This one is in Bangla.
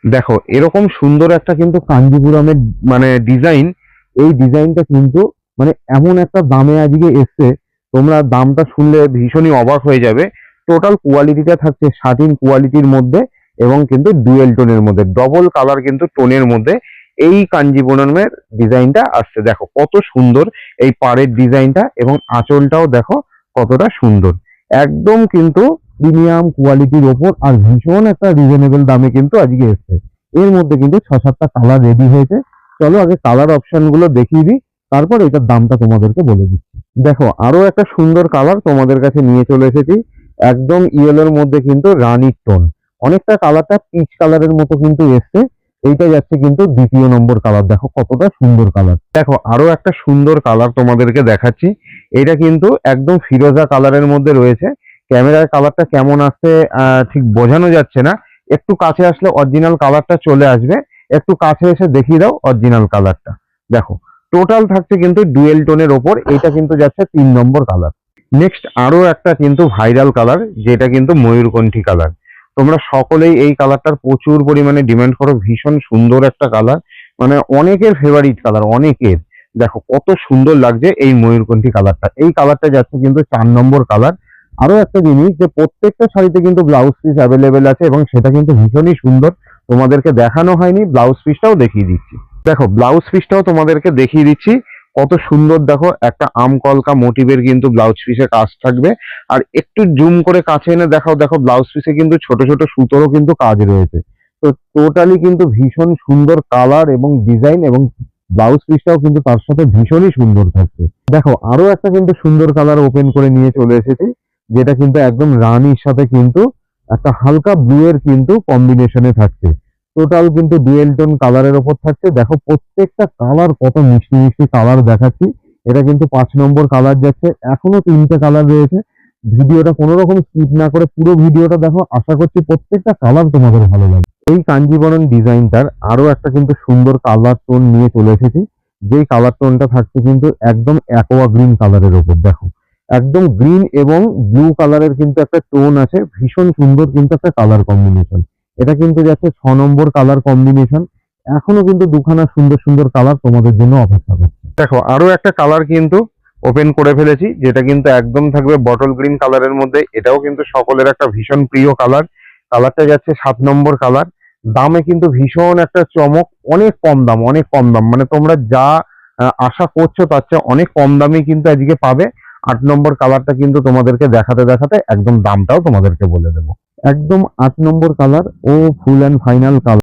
দেখো এরকম সুন্দর একটা কিন্তু কাঞ্জিপুরমের মানে ডিজাইন, এই ডিজাইনটা কিন্তু মানে এমন একটা দামে আজকে এসছে, তোমরা দামটা শুনলে ভীষণই অবাক হয়ে যাবে। টোটাল কোয়ালিটিটা থাকছে শাটিন কোয়ালিটির মধ্যে এবং কিন্তু ডুয়েল টোনের মধ্যে, ডবল কালার কিন্তু টোনের মধ্যে এই কাঞ্জিপুরমের ডিজাইনটা আসছে। দেখো কত সুন্দর এই পাড়ের ডিজাইনটা, এবং আঁচলটাও দেখো কতটা সুন্দর, একদম কিন্তু প্রিমিয়াম কোয়ালিটির ওপর, আর ভীষণ একটা রিজনেবল দামে কিন্তু আজকে এসছে। এর মধ্যে কিন্তু 6-7টা কালার রেডি হয়েছে। চলো আগে কালার অপশন গুলো দেখিয়ে দিই, তারপর এটার দামটা তোমাদেরকে বলে দিচ্ছি। দেখো আরো একটা সুন্দর কালার তোমাদের কাছে নিয়ে চলে এসেছি, একদম ইয়েলোর মধ্যে কিন্তু রানির টোন, অনেকটা কালারটা পিচ কালারের মতো কিন্তু এসছে। এইটা যাচ্ছে কিন্তু দ্বিতীয় নম্বর কালার, দেখো কতটা সুন্দর কালার। দেখো আরো একটা সুন্দর কালার তোমাদেরকে দেখাচ্ছি, এটা কিন্তু একদম ফিরোজা কালারের মধ্যে রয়েছে। ক্যামেরার কালারটা কেমন আসছে ঠিক বোঝানো যাচ্ছে না, একটু কাছে আসলে অরিজিনাল কালারটা চলে আসবে। একটু কাছে এসে দেখিয়ে দাও অরিজিনাল কালারটা। দেখো টোটাল থাকছে কিন্তু ডুয়েল টোনের ওপর, এটা কিন্তু যাচ্ছে 3 নম্বর কালার। নেক্সট আরো একটা কিন্তু ভাইরাল কালার, যেটা কিন্তু ময়ূরকণ্ঠী কালার। তোমরা সকলেই এই কালারটার প্রচুর পরিমাণে ডিমান্ড করো, ভীষণ সুন্দর একটা কালার, মানে অনেকের ফেভারিট কালার, অনেকের। দেখো কত সুন্দর লাগছে এই ময়ূরকণ্ঠী কালারটা, এই কালারটা যাচ্ছে কিন্তু 4 নম্বর কালার। আরো একটা জিনিস, যে প্রত্যেকটা শাড়িতে কিন্তু ব্লাউজ পিস অ্যাভেলেবেল আছে, এবং সেটা কিন্তু ভীষণই সুন্দর, তোমাদেরকে দেখানো হয়নি, ব্লাউজ পিসটাও দেখিয়ে দিচ্ছি। দেখো ব্লাউজ পিসটাও তোমাদেরকে দেখিয়ে দিচ্ছি, কত সুন্দর। দেখো একটা আম কলকা মোটিভের কিন্তু ব্লাউজ পিসে কাজ থাকবে, আর একটু জুম করে কাছে এনে দেখাও, দেখো ব্লাউজ পিসে কিন্তু ছোট ছোট সুতোরও কিন্তু কাজ রয়েছে। তো টোটালি কিন্তু ভীষণ সুন্দর কালার এবং ডিজাইন, এবং ব্লাউজ পিসটাও কিন্তু তার সাথে ভীষণই সুন্দর থাকছে। দেখো আরো একটা কিন্তু সুন্দর কালার ওপেন করে নিয়ে চলে এসেছি, যেটা কিন্তু একদম রানীর সাথে কিন্তু একটা হালকা ব্লু এর কিন্তু কম্বিনেশনে থাকছে। টোটাল কিন্তু ডুয়েল টোন কালারের ওপর থাকছে। দেখো প্রত্যেকটা কালার কত মিষ্টি মিষ্টি কালার দেখাচ্ছি। এটা কিন্তু 5 নম্বর কালার যাচ্ছে, এখনো 3টে কালার রয়েছে। ভিডিওটা কোনো রকম স্কিপ না করে পুরো ভিডিওটা দেখো, আশা করছি প্রত্যেকটা কালার তোমাদের ভালো লাগবে। এই কাঞ্জিবরম ডিজাইনটার আরো একটা কিন্তু সুন্দর কালার টোন নিয়ে চলে এসেছি, যেই কালার টোনটা থাকছে কিন্তু একদম অ্যাকোয়া গ্রিন কালারের ওপর। দেখো একদম গ্রিন এবং ব্লু কালারের কিন্তু একটা টোন আছে, ভীষণ সুন্দর কিন্তু একটা কালার কম্বিনেশন। এটা কিন্তু যাচ্ছে 6 নম্বর কালার কম্বিনেশন। এখনো কিন্তু দুখানা সুন্দর সুন্দর কালার তোমাদের জন্য অপেক্ষা করছে। দেখো আরো একটা কালার কিন্তু ওপেন করে ফেলেছি, যেটা কিন্তু একদম থাকবে বটল গ্রিন কালারের মধ্যে। এটাও কিন্তু সকলের একটা ভীষণ প্রিয় কালার। কালারটা যাচ্ছে 7 নম্বর কালার। দামে কিন্তু ভীষণ একটা চমক, অনেক কম দাম, অনেক কম দাম, মানে তোমরা যা আশা করছো তার চেয়ে অনেক কম দামে কিন্তু আজকে পাবে। 8 নম্বর কালারটা কিন্তু তোমাদেরকে দেখাতে দেখাতে একদম দামটাও তোমাদেরকে বলে দেবো। একদম 8 নম্বর কালার ও ফুল অ্যান্ড ফাইনাল কালার।